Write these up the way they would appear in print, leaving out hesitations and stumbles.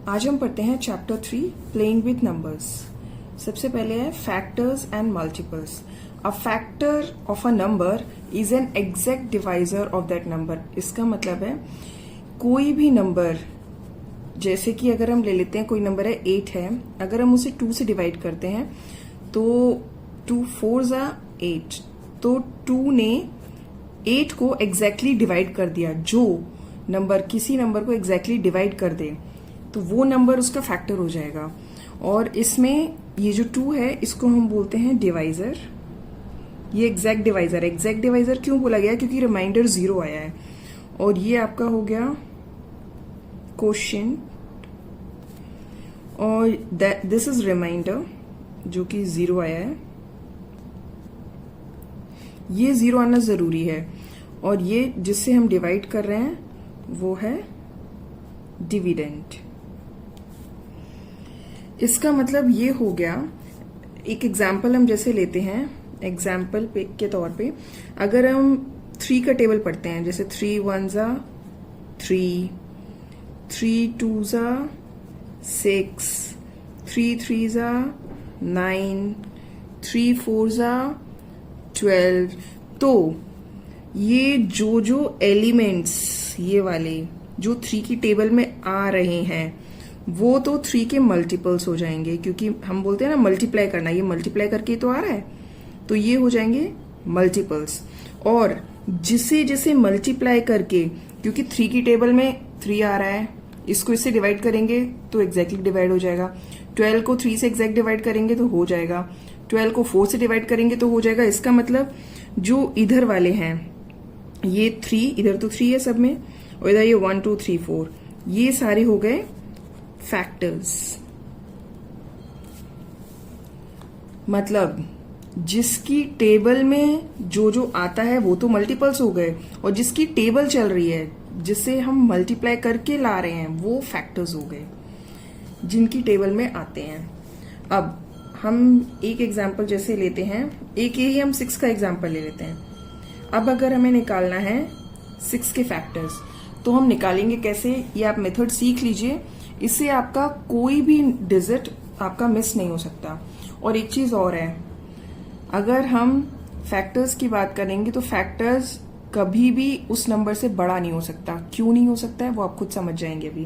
आज हम पढ़ते हैं चैप्टर 3 प्लेइंग विथ नंबर्स। सबसे पहले है factors and multiples. A factor of a number is an exact divisor of that number. इसका मतलब है कोई भी नंबर, जैसे कि अगर हम ले लेते हैं कोई नंबर है 8 है, अगर हम उसे 2 से डिवाइड करते हैं तो 2 4 8, तो 2 ने 8 को एग्जैक्टली डिवाइड कर दिया। जो नंबर किसी नंबर को एग्जैक्टली डिवाइड कर दे तो वो नंबर उसका फैक्टर हो जाएगा। और इसमें ये जो 2 है इसको हम बोलते हैं डिवाइजर। ये एग्जैक्ट डिवाइजर है। एग्जैक्ट डिवाइजर क्यों बोला गया? क्योंकि रिमाइंडर 0 आया है। और ये आपका हो गया क्वोशिएंट, और दिस इज रिमाइंडर जो कि 0 आया है। ये 0 आना जरूरी है। और ये जिससे हम डिवाइड कर रहे हैं वो है डिविडेंड। इसका मतलब ये हो गया, एक एग्जाम्पल हम जैसे लेते हैं, एग्जाम्पल के तौर पे अगर हम 3 का टेबल पढ़ते हैं, जैसे 3 1 3, 3 2 6, 3 3 9, 3 4 12, तो ये जो एलिमेंट्स ये वाले जो 3 की टेबल में आ रहे हैं वो तो 3 के मल्टीपल्स हो जाएंगे, क्योंकि हम बोलते हैं ना मल्टीप्लाई करना, ये मल्टीप्लाई करके तो आ रहा है, तो ये हो जाएंगे मल्टीपल्स। और जिसे जिसे मल्टीप्लाई करके, क्योंकि 3 की टेबल में 3 आ रहा है, इसको इससे डिवाइड करेंगे तो एग्जैक्टली डिवाइड हो जाएगा। 12 को 3 से एग्जैक्ट डिवाइड करेंगे तो हो जाएगा। 12 को 4 से डिवाइड करेंगे तो हो जाएगा। इसका मतलब जो इधर वाले हैं, ये 3, इधर तो 3 है सब में, और इधर ये 1 2 3 4, ये सारे हो गए फैक्टर्स। मतलब जिसकी टेबल में जो आता है वो तो मल्टीपल्स हो गए, और जिसकी टेबल चल रही है, जिसे हम मल्टीप्लाई करके ला रहे हैं, वो फैक्टर्स हो गए जिनकी टेबल में आते हैं। अब हम एक एग्जाम्पल जैसे लेते हैं, एक यही हम 6 का एग्जाम्पल ले लेते हैं। अब अगर हमें निकालना है 6 के फैक्टर्स, तो हम निकालेंगे कैसे, ये आप मेथड सीख लीजिए। इससे आपका कोई भी डिजिट आपका मिस नहीं हो सकता। और एक चीज और है, अगर हम फैक्टर्स की बात करेंगे तो फैक्टर्स कभी भी उस नंबर से बड़ा नहीं हो सकता। क्यों नहीं हो सकता है वो आप खुद समझ जाएंगे अभी।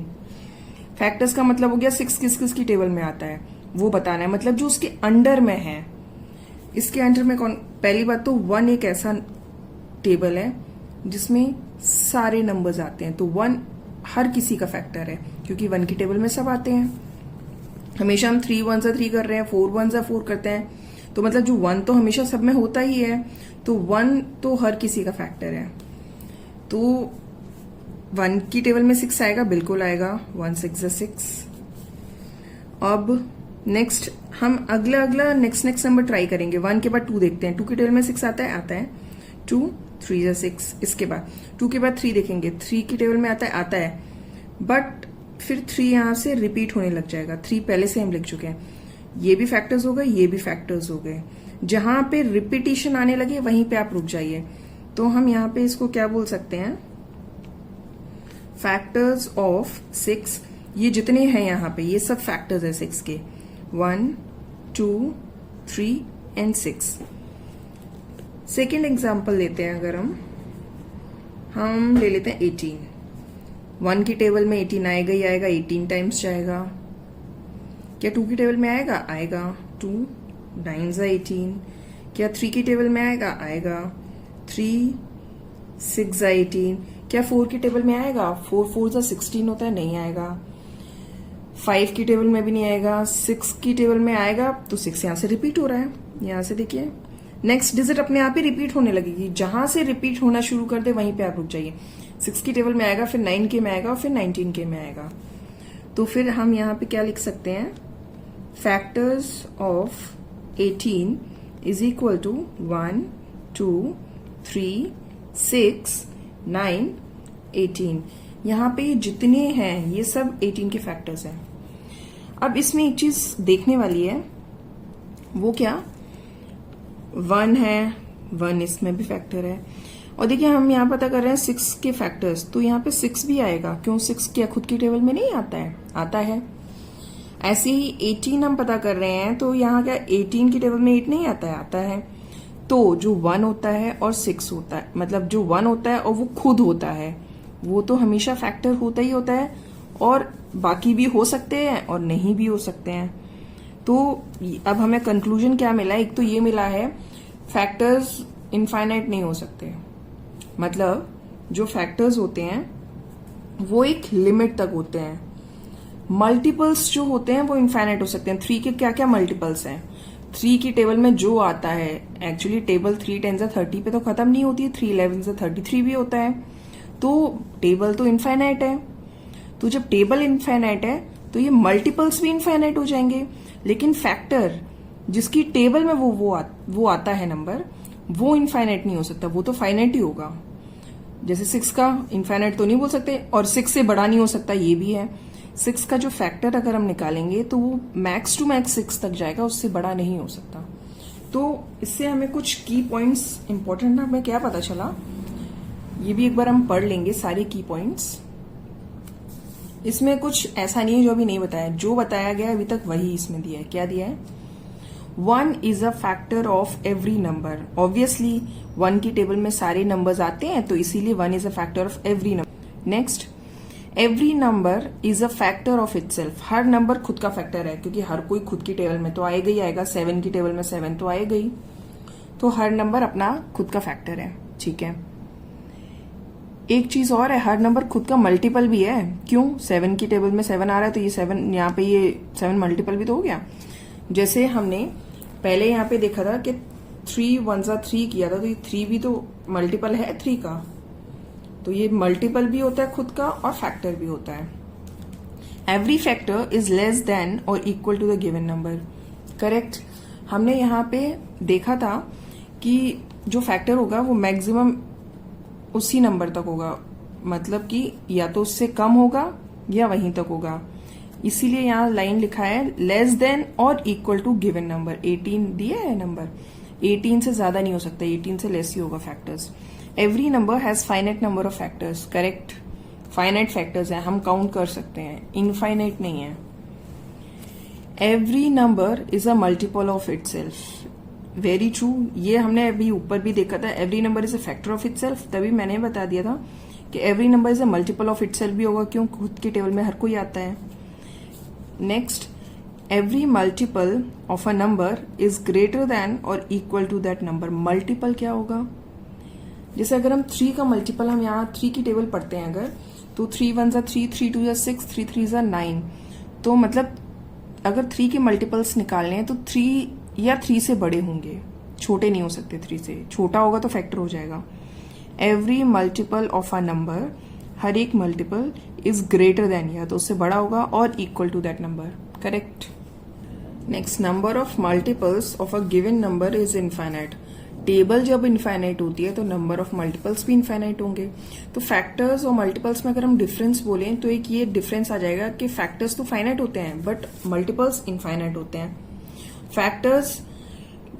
फैक्टर्स का मतलब हो गया 6 किस किस की टेबल में आता है वो बताना है, मतलब जो उसके अंडर में है। इसके अंडर में कौन? पहली बात तो 1 एक ऐसा टेबल है जिसमें सारे नंबर्स आते हैं, तो 1 हर किसी का फैक्टर है, क्योंकि 1 की टेबल में सब आते हैं। हमेशा हम 3 1 3 कर रहे हैं, 4 1 4 करते हैं, तो मतलब जो 1 तो हमेशा सब में होता ही है, तो 1 तो हर किसी का फैक्टर है। तो 1 की टेबल में 6 आएगा, बिल्कुल आएगा, 1 6 6। अब नेक्स्ट हम अगला नेक्स्ट नंबर ट्राई करेंगे। 1 के बाद 2 देखते हैं, 2 की टेबल में 6 आता है 2 3 6। इसके बाद 2 के बाद 3 देखेंगे, 3 की टेबल में आता है, बट फिर 3 यहां से रिपीट होने लग जाएगा। 3 पहले से हम लिख चुके हैं, ये भी फैक्टर्स हो गए, ये भी फैक्टर्स हो गए। जहां पे रिपीटिशन आने लगे वहीं पे आप रुक जाइए। तो हम यहाँ पे इसको क्या बोल सकते हैं, फैक्टर्स ऑफ 6। ये जितने हैं यहाँ पे ये सब फैक्टर्स है 6 के, 1 2 3 एंड 6। सेकेंड एग्जाम्पल लेते हैं, अगर हम ले लेते हैं 18। 1 की टेबल में 18 आएगा ही आएगा, 18 टाइम्स जाएगा। क्या 2 की टेबल में आएगा 2 9 18। क्या 3 की टेबल में आएगा 3 6 18। क्या 4 की टेबल में आएगा 4 4 16 होता है, नहीं आएगा। 5 की टेबल में भी नहीं आएगा। 6 की टेबल में आएगा तो 6 यहां से रिपीट हो रहा है, यहां से देखिए नेक्स्ट डिजिट अपने आप ही रिपीट होने लगेगी। जहां से रिपीट होना शुरू कर दे वहीं पे आप रुक जाइए। 6 की टेबल में आएगा, फिर 9 के में आएगा, और फिर 19 के में आएगा। तो फिर हम यहाँ पे क्या लिख सकते हैं, factors of 18 is equal to 1 2 3 6 9 18। यहाँ पे जितने हैं ये सब 18 के फैक्टर्स हैं। अब इसमें एक चीज देखने वाली है, वो क्या, 1 है, 1 इसमें भी फैक्टर है, और देखिए हम यहाँ पता कर रहे हैं 6 के फैक्टर्स, तो यहाँ पे 6 भी आएगा। क्यों? 6 क्या खुद की टेबल में नहीं आता है? आता है। ऐसे ही 18 हम पता कर रहे हैं, तो यहाँ क्या 18 की टेबल में 8 नहीं आता है? आता है। तो जो 1 होता है और 6 होता है, मतलब जो 1 होता है और वो खुद होता है, वो तो हमेशा फैक्टर होता ही होता है, और बाकी भी हो सकते हैं और नहीं भी हो सकते हैं। तो अब हमें कंक्लूजन क्या मिला? एक तो ये मिला है फैक्टर्स इनफाइनाइट नहीं हो सकते, मतलब जो फैक्टर्स होते हैं वो एक लिमिट तक होते हैं। मल्टीपल्स जो होते हैं वो इनफाइनाइट हो सकते हैं। 3 के क्या क्या मल्टीपल्स हैं? 3 की टेबल में जो आता है, एक्चुअली टेबल 3 10 30 पे तो खत्म नहीं होती है, 3 11 33 भी होता है, तो टेबल तो इनफाइनाइट है। तो जब टेबल इनफाइनाइट है तो ये मल्टीपल्स भी इनफाइनाइट हो जाएंगे, लेकिन फैक्टर जिसकी टेबल में वो आता है नंबर, वो इनफाइनाइट नहीं हो सकता, वो तो फाइनाइट ही होगा। जैसे 6 का इनफाइनाइट तो नहीं बोल सकते, और 6 से बड़ा नहीं हो सकता, ये भी है। 6 का जो फैक्टर अगर हम निकालेंगे तो वो मैक्स टू मैक्स 6 तक जाएगा, उससे बड़ा नहीं हो सकता। तो इससे हमें कुछ की पॉइंट्स इंपॉर्टेंट हमें क्या पता चला, ये भी एक बार हम पढ़ लेंगे सारे की पॉइंट्स। इसमें कुछ ऐसा नहीं है जो अभी नहीं बताया, जो बताया गया अभी तक वही इसमें दिया है। क्या दिया है? 1 is a factor of every number. Obviously 1 की टेबल में सारे नंबर्स आते हैं, तो इसीलिए 1 is a factor of every number. Next, every number is a factor of itself. Her number खुद का फैक्टर है, क्योंकि हर कोई खुद की टेबल में तो आएगा ही आएगा। 7 की टेबल में 7 तो आएगा ही, तो हर नंबर अपना खुद का फैक्टर है। ठीक है। एक चीज और है, हर नंबर खुद का मल्टीपल भी है। क्यों? 7 की टेबल में 7 आ रहा है, तो ये 7 यहाँ पे ये 7 मल्टीपल भी तो हो गया। जैसे हमने पहले यहाँ पे देखा था कि 3 1 3 किया था, तो ये 3 भी तो मल्टीपल है 3 का, तो ये मल्टीपल भी होता है खुद का और फैक्टर भी होता है। Every factor is less than और equal to the given number. Correct. हमने यहाँ पे देखा था कि जो फैक्टर होगा वो मैक्सिमम उसी नंबर तक होगा, मतलब कि या तो उससे कम होगा या वहीं तक होगा। इसीलिए यहाँ लाइन लिखा है लेस देन और इक्वल टू गिवन नंबर। 18 दिया है नंबर, 18 से ज्यादा नहीं हो सकता, 18 से लेस ही होगा factors. Every number has finite number of factors. Correct, finite factors है, हम काउंट कर सकते हैं, इनफाइनाइट नहीं है। Every number is a multiple of itself. Very true, ये हमने अभी ऊपर भी देखा था। Every number is a factor of itself, तभी मैंने बता दिया था कि every number is a multiple of itself भी होगा। क्यों? खुद की टेबल में हर कोई आता है। Next, every multiple of a number is greater than और equal to that number. Multiple क्या होगा? जैसे अगर हम 3 का मल्टीपल, हम यहाँ 3 की टेबल पढ़ते हैं अगर, तो 3 1 3, 3 2 6, 3 3 9, तो मतलब अगर 3 के मल्टीपल्स निकालने हैं तो 3 या 3 से बड़े होंगे, छोटे नहीं हो सकते। 3 से छोटा होगा तो फैक्टर हो जाएगा। Every multiple of a number, हर एक मल्टीपल इज ग्रेटर देन, या तो उससे बड़ा होगा और equal to that number. Correct. Next, number of multiples of a given number is infinite. Table जब इनफाइनाइट होती है तो नंबर ऑफ मल्टीपल्स भी इनफाइनाइट होंगे। तो फैक्टर्स और मल्टीपल्स में अगर हम डिफरेंस बोलें तो एक ये डिफरेंस आ जाएगा कि फैक्टर्स तो फाइनाइट होते हैं बट मल्टीपल्स इनफाइनाइट होते हैं। फैक्टर्स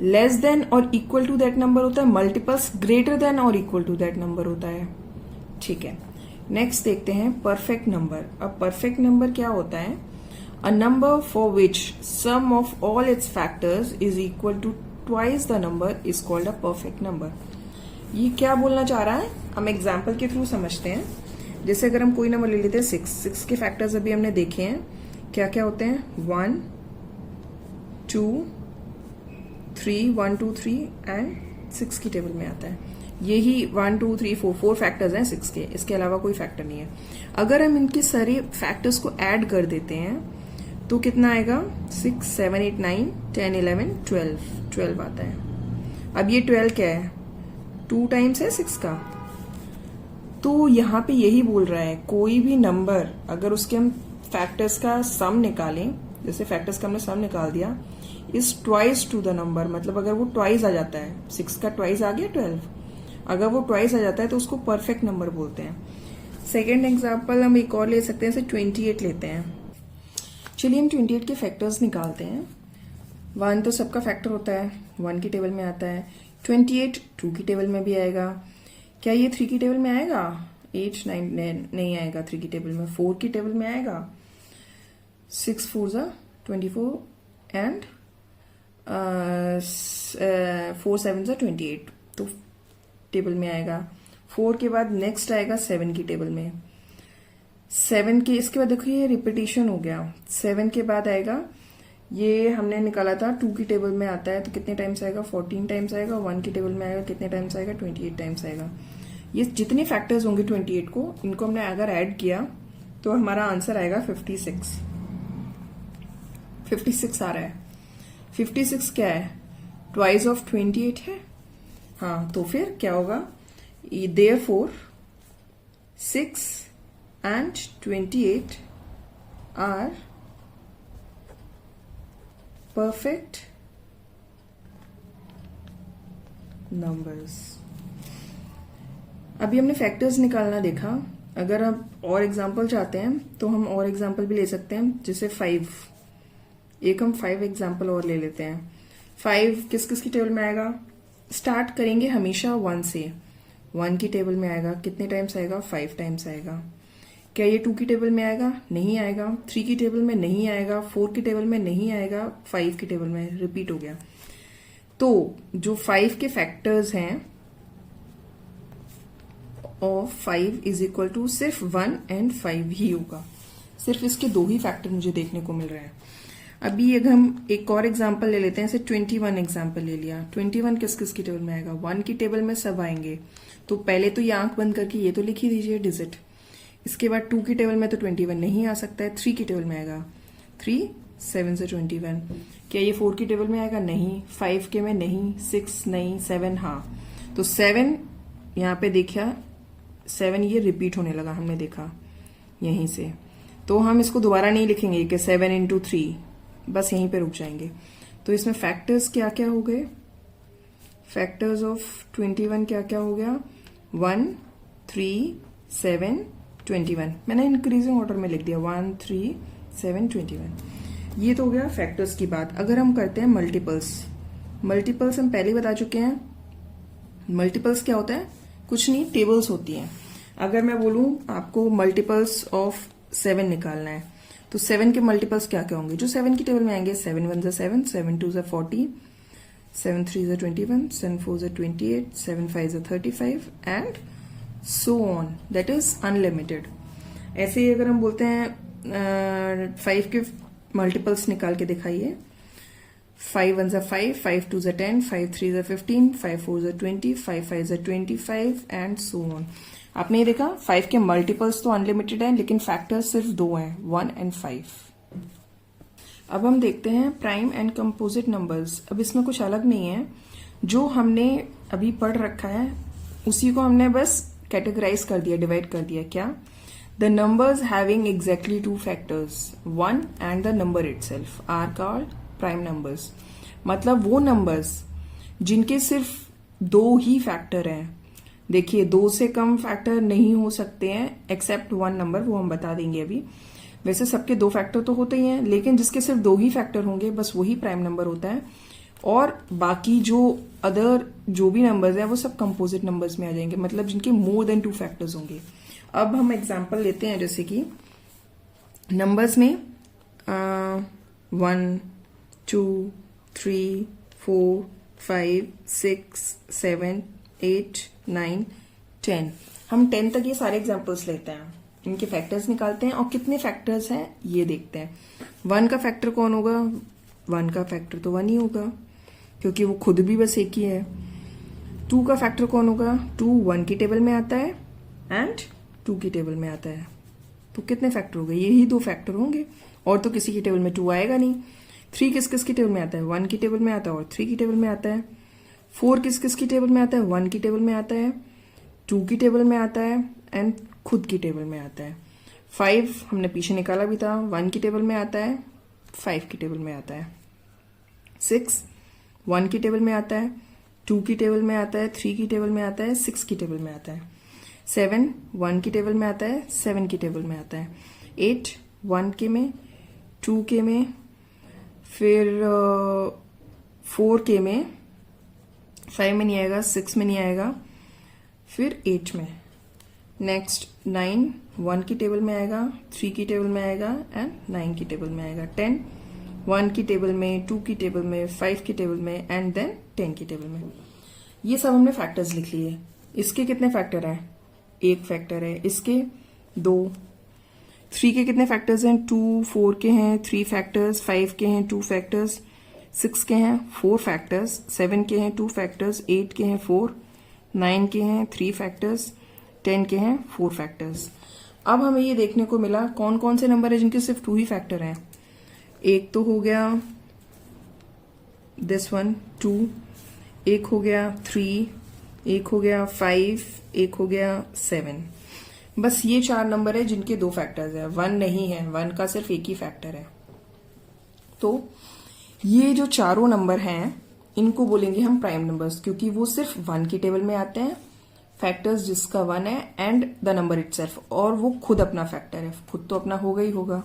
लेस देन और इक्वल टू दैट नंबर होता है, मल्टीपल्स ग्रेटर देन और इक्वल टू दैट नंबर होता है। ठीक है। नेक्स्ट देखते हैं परफेक्ट नंबर। अब परफेक्ट नंबर क्या होता है? A number for which sum of all its factors is equal to twice the number is called a perfect number. ये क्या बोलना चाह रहा है हम एग्जाम्पल के थ्रू समझते हैं। जैसे अगर हम कोई नंबर ले लेते हैं 6 के फैक्टर्स अभी हमने देखे हैं, क्या क्या होते हैं? 1 2 3, 1 2 3 एंड 6 की टेबल में आता है। यही 1 2 3 4 फैक्टर्स हैं 6 के, इसके अलावा कोई फैक्टर नहीं है। अगर हम इनके सारे फैक्टर्स को ऐड कर देते हैं तो कितना आएगा? 6 7 8 9 10 11 12 आता है। अब ये 12 क्या है? 2 टाइम्स है 6 का। तो यहाँ पे यही बोल रहा है कोई भी नंबर अगर उसके हम फैक्टर्स का सम निकालें, जैसे फैक्टर्स का हमने सम निकाल दिया, is twice to the number, मतलब अगर वो ट्वाइस आ जाता है, 6 का ट्वाइस आ गया 12, अगर वो ट्वाइस आ जाता है तो उसको परफेक्ट नंबर बोलते हैं। सेकेंड एग्जाम्पल हम एक और ले सकते हैं, जैसे 28 लेते हैं। चलिए हम 28 के फैक्टर्स निकालते हैं। 1 तो सबका फैक्टर होता है, 1 की टेबल में आता है। 28 2 की टेबल में भी आएगा। क्या ये 3 की टेबल में आएगा? 8 9 नहीं आएगा 3 की टेबल में। 4 की टेबल में आएगा। 6 4 24 एंड 4 7 28, तो टेबल में आएगा। 4 के बाद नेक्स्ट आएगा 7 की टेबल में। 7 के इसके बाद देखो ये रिपीटिशन हो गया। 7 के बाद आएगा, ये हमने निकाला था 2 की टेबल में आता है तो कितने टाइम्स आएगा? 14 टाइम्स आएगा। 1 की टेबल में आएगा कितने टाइम्स आएगा? 28 टाइम्स आएगा। ये जितने फैक्टर्स होंगे 28 को, इनको हमने अगर ऐड किया तो हमारा आंसर आएगा 56। 56 आ रहा है। 56 क्या है? ट्वाइस ऑफ 28 है। हाँ, तो फिर क्या होगा? Therefore 6 and 28 are perfect numbers। अभी हमने फैक्टर्स निकालना देखा। अगर आप और एग्जाम्पल चाहते हैं तो हम और एग्जाम्पल भी ले सकते हैं, जैसे 5। एक हम 5 एग्जाम्पल और ले लेते हैं। 5 किस किस की टेबल में आएगा? स्टार्ट करेंगे हमेशा 1 से। 1 की टेबल में आएगा कितने टाइम्स आएगा? 5 टाइम्स आएगा। क्या ये 2 की टेबल में आएगा? नहीं आएगा। 3 की टेबल में नहीं आएगा। 4 की टेबल में नहीं आएगा। 5 की टेबल में रिपीट हो गया। तो जो 5 के फैक्टर्स हैं ऑफ 5 इज इक्वल टू सिर्फ 1 एंड 5 ही होगा। सिर्फ इसके 2 ही फैक्टर मुझे देखने को मिल रहे हैं। अभी अगर हम एक और एग्जाम्पल ले लेते हैं, जैसे 21 एग्जाम्पल ले लिया। 21 किस किस की टेबल में आएगा? 1 की टेबल में सब आएंगे। तो पहले तो ये आंख बंद करके ये तो लिख ही दीजिए डिजिट। इसके बाद 2 की टेबल में तो 21 नहीं आ सकता है। 3 की टेबल में आएगा 3 7 से 21। क्या ये 4 की टेबल में आएगा? नहीं। 5 के में नहीं। 6 नहीं। 7 हाँ। तो 7 यहाँ पे देखा, 7 ये रिपीट होने लगा, हमने देखा यहीं से। तो हम इसको दोबारा नहीं लिखेंगे कि 7 into 3, बस यहीं पे रुक जाएंगे। तो इसमें फैक्टर्स क्या क्या हो गए? फैक्टर्स ऑफ 21 क्या क्या हो गया? 1 3 7 21। मैंने इंक्रीजिंग ऑर्डर में लिख दिया 1 3 7 21। ये तो हो गया फैक्टर्स की बात। अगर हम करते हैं मल्टीपल्स, मल्टीपल्स हम पहले बता चुके हैं। मल्टीपल्स क्या होता है? कुछ नहीं, टेबल्स होती हैं। अगर मैं बोलूं आपको मल्टीपल्स ऑफ 7 निकालना है तो 7 के मल्टीपल्स क्या क्या होंगे? जो 7 की टेबल में आएंगे 7 1 7 7 2 40 7 3 21 7 4 28 7 5 35 and so on, that is unlimited. ऐसे ही अगर हम बोलते हैं 5 के मल्टीपल्स निकाल के दिखाइए। 5 1 5 5 2 10 5 3 15 5 4 20 5 5 25 एंड सो ऑन। आपने ये देखा 5 के मल्टीपल्स तो अनलिमिटेड हैं, लेकिन फैक्टर्स सिर्फ 2 हैं, 1 एंड 5। अब हम देखते हैं प्राइम एंड कंपोजिट नंबर्स। अब इसमें कुछ अलग नहीं है, जो हमने अभी पढ़ रखा है उसी को हमने बस कैटेगराइज कर दिया, डिवाइड कर दिया। क्या? The numbers having exactly 2 factors 1 and the number itself are called prime numbers. मतलब वो नंबर्स जिनके सिर्फ 2 ही फैक्टर हैं। देखिए 2 से कम फैक्टर नहीं हो सकते हैं एक्सेप्ट 1 नंबर, वो हम बता देंगे अभी। वैसे सबके 2 फैक्टर तो होते ही हैं, लेकिन जिसके सिर्फ 2 ही फैक्टर होंगे बस वही प्राइम नंबर होता है। और बाकी जो अदर जो भी नंबर्स हैं वो सब कंपोजिट नंबर्स में आ जाएंगे, मतलब जिनके मोर देन 2 फैक्टर्स होंगे। अब हम एग्जांपल लेते हैं, जैसे कि नंबर्स में 1 2 3 4 5 6 7 8 9 10। हम 10 तक ये सारे एग्जांपल्स लेते हैं, इनके फैक्टर्स निकालते हैं और कितने फैक्टर्स हैं ये देखते हैं। 1 का फैक्टर कौन होगा? 1 का फैक्टर तो 1 ही होगा, क्योंकि वो खुद भी बस एक ही है। 2 का फैक्टर कौन होगा? 2 1 की टेबल में आता है एंड 2 की टेबल में आता है, तो कितने फैक्टर हो गए? यही 2 फैक्टर होंगे, और तो किसी की टेबल में 2 आएगा नहीं। 3 किस किस की टेबल में आता है? 1 की टेबल में आता है और 3 की टेबल में आता है। 4 किस किस की टेबल में आता है? 1 की टेबल में आता है, 2 की टेबल में आता है एंड खुद की टेबल में आता है। 5 हमने पीछे निकाला भी था, 1 की टेबल में आता है, 5 की टेबल में आता है। 6 1 की टेबल में आता है, 2 की टेबल में आता है, 3 की टेबल में आता है, 6 की टेबल में आता है। 7 1 की टेबल में आता है, 7 की टेबल में आता है। 8 1 के में, 2 के में, फिर 4 के में, 5 में नहीं आएगा, 6 में नहीं आएगा, फिर 8 में, नेक्स्ट 9 1 की टेबल में आएगा, 3 की टेबल में आएगा एंड 9 की टेबल में आएगा, 10 1 की टेबल में, 2 की टेबल में, 5 की टेबल में एंड देन 10 की टेबल में। ये सब हमने फैक्टर्स लिख लिए। इसके कितने फैक्टर हैं? एक फैक्टर है, इसके 2, 3 के कितने फैक्टर्स हैं? 2, 4 के हैं 3 फैक्टर्स, 5 के हैं 2 फैक्टर्स, 6 के हैं 4 फैक्टर्स, 7 के हैं 2 फैक्टर्स, 8 के हैं 4, 9 के हैं 3 फैक्टर्स, 10 के हैं 4 फैक्टर्स। अब हमें ये देखने को मिला कौन कौन से नंबर है जिनके सिर्फ 2 ही फैक्टर हैं। एक तो हो गया दिस वन 2, एक हो गया 3, एक हो गया 5, एक हो गया 7। बस ये 4 नंबर है जिनके 2 फैक्टर्स है, 1 नहीं है, 1 का सिर्फ एक ही फैक्टर है। तो ये जो चारों नंबर हैं इनको बोलेंगे हम प्राइम नंबर्स, क्योंकि वो सिर्फ 1 की टेबल में आते हैं, फैक्टर्स जिसका 1 है एंड द नंबर इटसेल्फ, और वो खुद अपना फैक्टर है, खुद तो अपना होगा ही होगा।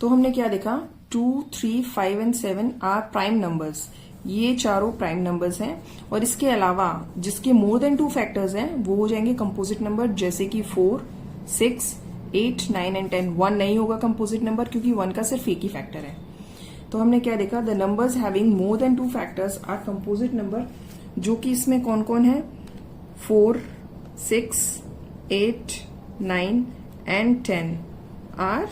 तो हमने क्या देखा? 2, 3, 5 एंड 7 आर प्राइम नंबर्स। ये चारों प्राइम नंबर्स हैं, और इसके अलावा जिसके मोर देन 2 फैक्टर्स हैं वो हो जाएंगे कंपोजिट नंबर, जैसे कि 4, 6, 8, 9 एंड 10। 1 नहीं होगा कंपोजिट नंबर क्योंकि 1 का सिर्फ एक ही फैक्टर है। तो हमने क्या देखा? The numbers having more than 2 factors are composite number, जो कि इसमें कौन कौन है? 4, 6, 8, 9 एंड 10 आर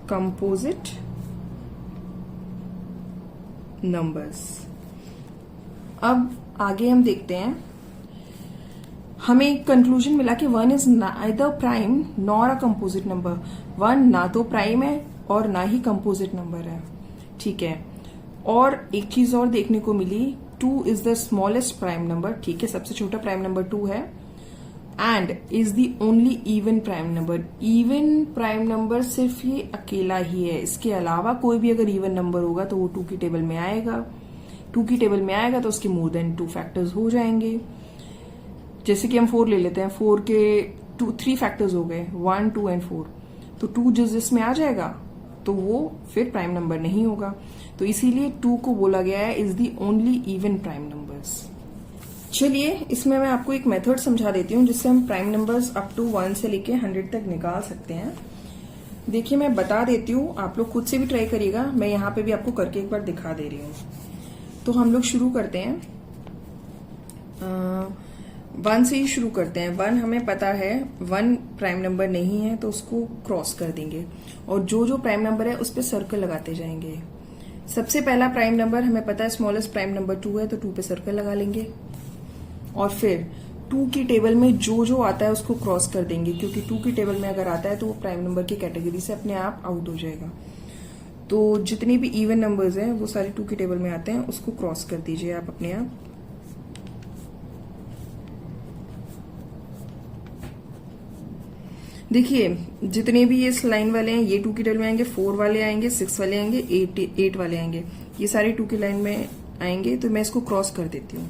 कंपोजिट नंबर्स। अब आगे हम देखते हैं, हमें एक कंक्लूजन मिला कि 1 is neither prime nor a composite number. 1 ना तो प्राइम है और ना ही कंपोजिट नंबर है, ठीक है। और एक चीज और देखने को मिली, 2 is the smallest prime number, ठीक है, सबसे छोटा प्राइम नंबर 2 है, and is the only even prime number. Even prime number सिर्फ ये अकेला ही है, इसके अलावा कोई भी अगर इवन नंबर होगा तो वो 2 की टेबल में आएगा। 2 की टेबल में आएगा तो उसके मोर देन 2 फैक्टर्स हो जाएंगे। जैसे कि हम 4 ले लेते हैं, 4 के 3 फैक्टर्स हो गए, 1, 2 एंड 4। तो 2 जिसमें आ जाएगा तो वो फिर प्राइम नंबर नहीं होगा। तो इसीलिए 2 को बोला गया है is the only even prime numbers. चलिए इसमें मैं आपको एक मेथड समझा देती हूँ जिससे हम प्राइम नंबर्स अप टू 1 से लेके 100 तक निकाल सकते हैं। देखिए मैं बता देती हूँ, आप लोग खुद से भी ट्राई करिएगा, मैं यहाँ पे भी आपको करके एक बार दिखा दे रही हूँ। तो हम लोग शुरू करते हैं 1 से ही शुरू करते हैं। 1 हमें पता है 1 प्राइम नंबर नहीं है तो उसको क्रॉस कर देंगे, और जो जो प्राइम नंबर है उस पर सर्कल लगाते जाएंगे। सबसे पहला प्राइम नंबर हमें पता है स्मॉलेस्ट प्राइम नंबर 2 है, तो 2 पे सर्कल लगा लेंगे, और फिर 2 की टेबल में जो जो आता है उसको क्रॉस कर देंगे, क्योंकि 2 की टेबल में अगर आता है तो वो प्राइम नंबर की कैटेगरी से अपने आप आउट हो जाएगा। तो जितने भी इवन नंबर्स हैं वो सारे 2 की टेबल में आते हैं, उसको क्रॉस कर दीजिए आप अपने आप। देखिए जितने भी ये इस लाइन वाले हैं ये 2 की टेबल में आएंगे, 4 वाले आएंगे, 6 वाले आएंगे, 8 वाले आएंगे, ये सारे 2 की लाइन में आएंगे। तो मैं इसको क्रॉस कर देती हूँ।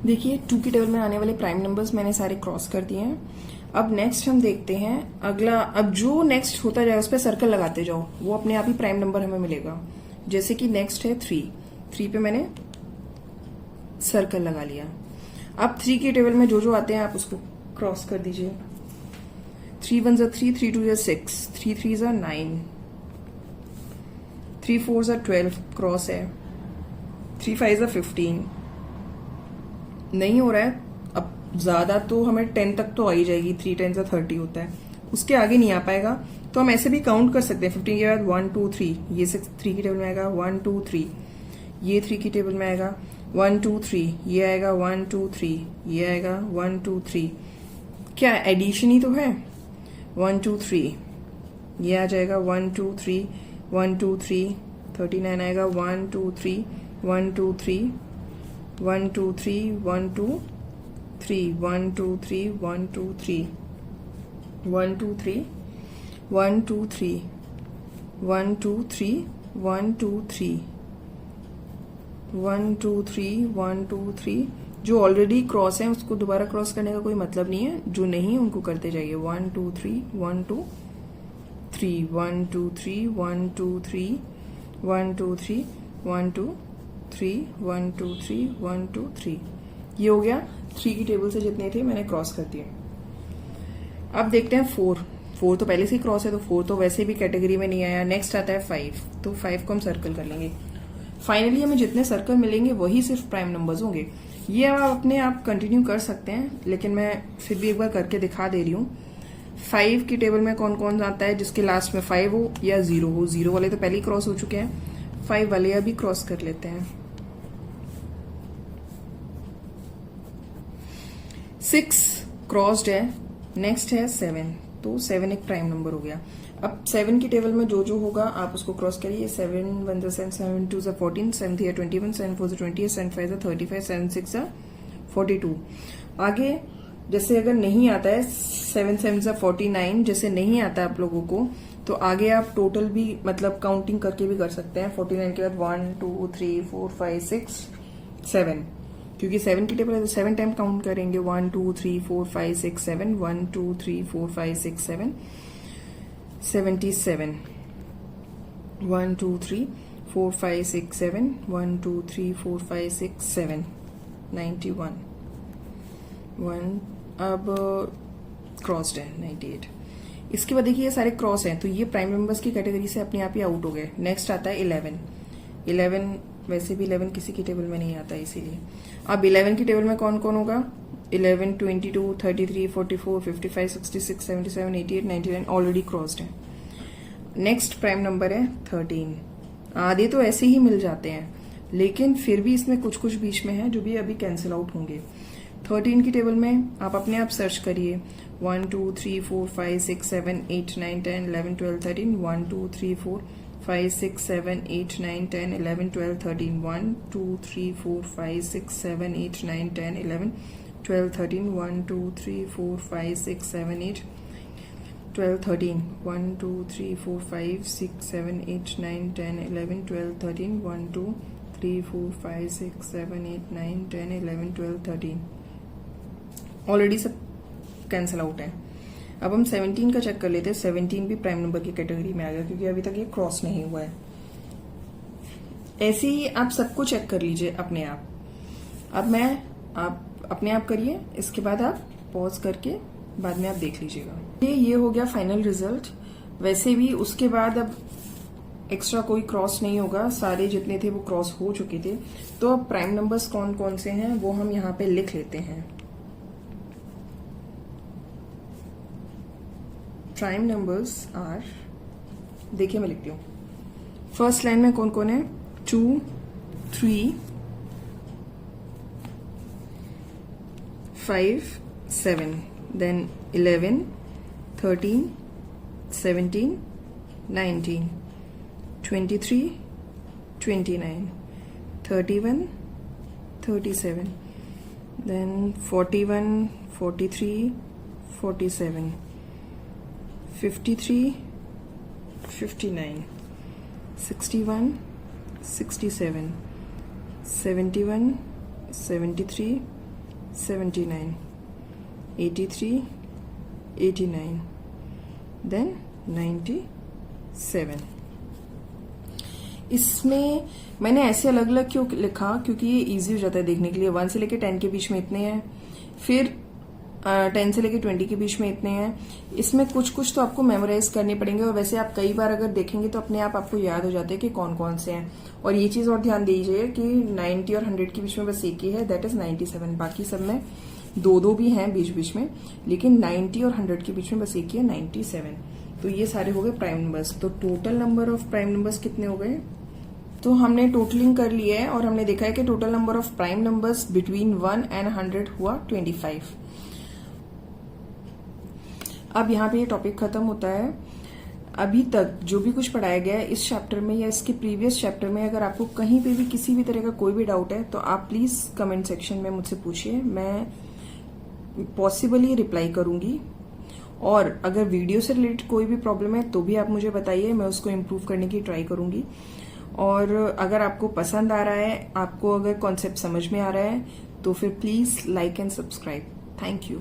देखिए 2 की टेबल में आने वाले प्राइम नंबर्स मैंने सारे क्रॉस कर दिए हैं। अब नेक्स्ट हम देखते हैं अगला। अब जो नेक्स्ट होता जाएगा उस पर सर्कल लगाते जाओ, वो अपने आप ही प्राइम नंबर हमें मिलेगा। जैसे कि नेक्स्ट है 3 पे मैंने सर्कल लगा लिया। अब 3 की टेबल में जो जो आते हैं आप उसको क्रॉस कर दीजिए। 3 1 3, 3 2 6, 3 3 9, 3 4 12 क्रॉस है, 3 5 15 नहीं हो रहा है। अब ज्यादा तो हमें 10 तक तो आ ही जाएगी, 3 10 30 होता है, उसके आगे नहीं आ पाएगा। तो हम ऐसे भी काउंट कर सकते हैं। 15 के बाद 1 2 3, ये 3 की टेबल में आएगा 1 2 3, ये 3 की टेबल में आएगा 1 2 3, ये आएगा 1 2 3, ये आएगा 1 2 3। क्या एडिशन ही तो है। 1 2 3, ये आ जाएगा 1 2 3 1 2 3, 39 आएगा 1 2 3 1 2 3 1 2 3 1 2 3 1 2 3 1 2 3 1 2 3 1 2 3 1 2 3 1 2 3 1 2 3 1 2 3। जो ऑलरेडी क्रॉस है उसको दोबारा क्रॉस करने का कोई मतलब नहीं है, जो नहीं उनको करते जाइए। 1 2 3 1 2 3 1 2 3 1 2 3 1 2 3 1 2 3 1 2 3 1 2 3। ये हो गया 3 की टेबल से जितने थे मैंने क्रॉस कर दिए। अब देखते हैं 4 तो पहले से ही क्रॉस है, तो 4 तो वैसे भी कैटेगरी में नहीं आया। नेक्स्ट आता है 5, तो 5 को हम सर्कल कर लेंगे। फाइनली हमें जितने सर्कल मिलेंगे वही सिर्फ प्राइम नंबर्स होंगे। ये आप अपने आप कंटिन्यू कर सकते हैं, लेकिन मैं फिर भी एक बार करके दिखा दे रही हूँ। 5 की टेबल में कौन कौन आता है जिसके लास्ट में 5 हो या 0 हो। 0 वाले तो पहले ही क्रॉस हो चुके हैं, 5 वाले अभी क्रॉस कर लेते हैं। 6 क्रॉस्ड है, नेक्स्ट है 7, तो 7 एक प्राइम नंबर हो गया। अब 7 की टेबल में जो होगा आप उसको क्रॉस करिए। 7 1 7 7 2 14, 7 3 21, 7 4 28, 7 5 35, 7 6 42। आगे जैसे अगर नहीं आता है 7 7 49, जैसे नहीं आता आप लोगों को, तो आगे आप टोटल भी मतलब काउंटिंग करके भी कर सकते हैं। 49 के बाद 1 2 3 4 5 6 7, क्योंकि 7 की टेबल है तो 7 टाइम काउंट करेंगे। 1 2 3 4 5 6 7, 1 2 3 4 5 6 7, 77, 1 2 3 4 5 6 7, 1 2 3 4 5 6 7, 91, 1 अब क्रॉस्ड है 98। इसके बाद देखिए ये सारे क्रॉस हैं, तो ये प्राइम नंबर्स की कैटेगरी से अपने आप ही आउट हो गए। नेक्स्ट आता है 11, वैसे भी 11 किसी की टेबल में नहीं आता इसीलिए। अब 11 की टेबल में कौन कौन होगा? 11 22 33 44 55 66 77 88 99 ऑलरेडी क्रॉस्ड है। नेक्स्ट प्राइम नंबर है 13। आधे तो ऐसे ही मिल जाते हैं, लेकिन फिर भी इसमें कुछ कुछ बीच में है जो भी अभी कैंसिल आउट होंगे। 13 की टेबल में आप अपने आप सर्च करिए। 1 2 3 4 5 6 7 8 9 10 11 12 13, 1 2 3 4 5 6 7 8 9 10 11 12 13, 1 2 3 4 5 6 7 8 9 10 11 12 13, 1 2 3 4 5 6 7 8 12 13, 1 2 3 4 5 6 7 8 9 10 11 12 13, 1 2 3 4 5 6 7 8 9 10 11 12 13 ऑलरेडी सब कैंसिल आउट है। अब हम 17 का चेक कर लेते हैं। 17 भी प्राइम नंबर की कैटेगरी में आ गया, क्योंकि अभी तक ये क्रॉस नहीं हुआ है। ऐसे ही आप सबको चेक कर लीजिए अपने आप। अब आप अपने आप करिए, इसके बाद आप पॉज करके बाद में आप देख लीजिएगा। ये हो गया फाइनल रिजल्ट। वैसे भी उसके बाद अब एक्स्ट्रा कोई क्रॉस नहीं होगा, सारे जितने थे वो क्रॉस हो चुके थे। तो अब प्राइम नंबर्स कौन कौन से हैं वो हम यहाँ पे लिख लेते हैं। प्राइम नंबर्स आर, देखिए मैं लिखती हूँ। फर्स्ट लाइन में कौन कौन है? 2 3 5 7, देन 11 13 17 19 23 29 31 37, then 41 43 47 53 59 61 67 71 73 79 83 89, then 97। इसमें मैंने ऐसे अलग अलग क्यों लिखा? क्योंकि ये इजी हो जाता है देखने के लिए। 1 से लेके 10 के बीच में इतने हैं, फिर 10 से लेके 20 के बीच में इतने हैं। इसमें कुछ कुछ तो आपको मेमोराइज करने पड़ेंगे, और वैसे आप कई बार अगर देखेंगे तो अपने आप आपको याद हो जाते हैं कि कौन कौन से हैं। और ये चीज और ध्यान दीजिए कि 90 और 100 के बीच में बस एक ही है, दैट इज 97। बाकी सब में 2-2 भी हैं बीच बीच में, लेकिन 90 और 100 के बीच में बस एक ही है, 97। तो ये सारे हो गए प्राइम नंबर्स। तो total number of prime numbers कितने हो गए? तो हमने टोटलिंग कर लिया है और हमने देखा है कि total number of prime numbers between 1 and 100 हुआ 25। अब यहाँ पे ये टॉपिक खत्म होता है। अभी तक जो भी कुछ पढ़ाया गया है इस चैप्टर में या इसके प्रीवियस चैप्टर में, अगर आपको कहीं पे भी किसी भी तरह का कोई भी डाउट है तो आप प्लीज कमेंट सेक्शन में मुझसे पूछिए, मैं पॉसिबली रिप्लाई करूंगी। और अगर वीडियो से रिलेटेड कोई भी प्रॉब्लम है तो भी आप मुझे बताइए, मैं उसको इम्प्रूव करने की ट्राई करूंगी। और अगर आपको पसंद आ रहा है, आपको अगर कॉन्सेप्ट समझ में आ रहा है, तो फिर please like and subscribe. Thank you.